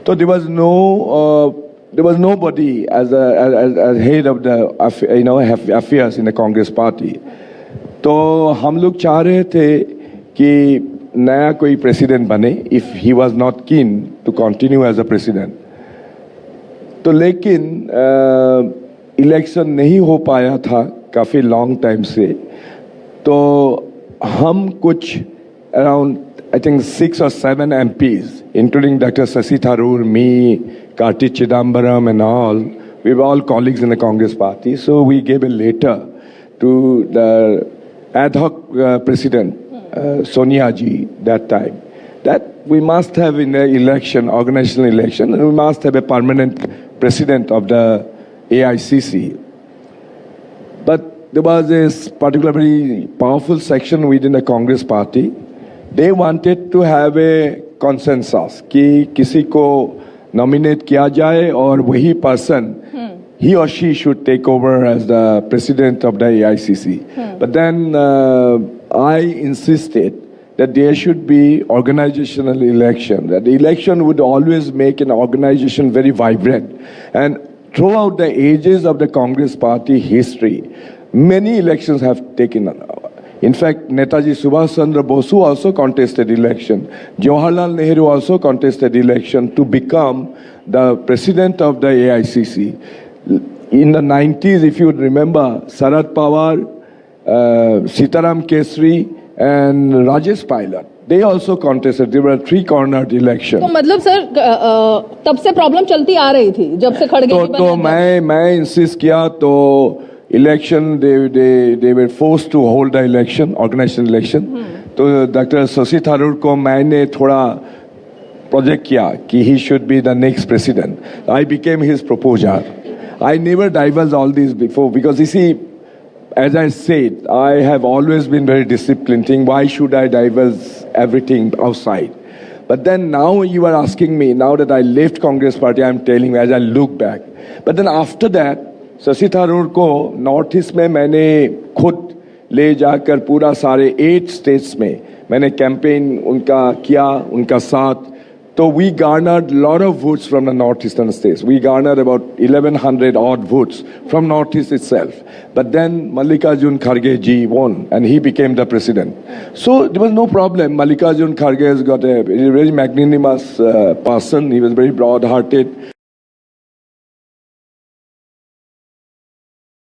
So there was nobody as head of the affairs in the Congress party. तो हम लोग चाह रहे थे कि नया कोई प्रेसिडेंट बने if he was not keen to continue as a president. तो लेकिन इलेक्शन नहीं हो पाया था काफ़ी लॉन्ग टाइम से, तो हम कुछ around I think 6 or 7 MPs, including Dr. Shashi Tharoor, me, Karti Chidambaram and all, we were all colleagues in the Congress party. So we gave a letter to the ad hoc president, Sonia ji, that time, that we must have in the election, organizational election, and we must have a permanent president of the AICC. But there was a particular very powerful section within the Congress party. They wanted to have a consensus कि किसी को nominate किया जाए और वही person he or she should take over as the president of the AICC. But then I insisted that there should be organizational election, that the election would always make an organization very vibrant. And throughout the ages of the Congress party history, many elections have taken. In fact, Netaji Subhash Chandra Bose also contested election. Jawaharlal Nehru also contested election to become the president of the AICC. In the 90s, if you would remember, Sharad Pawar, Sitaram Kesri and Rajesh Pilot, they also contested. There were 3-cornered election. तो मतलब sir तब से problem चलती आ रही थी जब से खड़गे तो मैं इंसिस्ट किया तो election, they were forced to hold the election, organization election. तो Dr. Shashi Tharoor को मैंने थोड़ा project किया कि he should be the next president. I became his proposer. I never divulged all these before because you see, as I said, I have always been very disciplined. Why should I divulge everything outside? But then now you are asking me, now that I left Congress party, I am telling you as I look back. But then after that, Shashi Tharoor को north east में मैंने खुद ले जाकर पूरा सारे 8 states में मैंने कैंपेन उनका किया, उनका साथ. तो we garnered lot of votes from the north eastern states. We garnered about 1100 odd votes from north east itself. But then Mallikarjun Kharge ji won and he became the president. So there was no problem. Mallikarjun Kharge has got a very magnanimous person. He was very broad-hearted.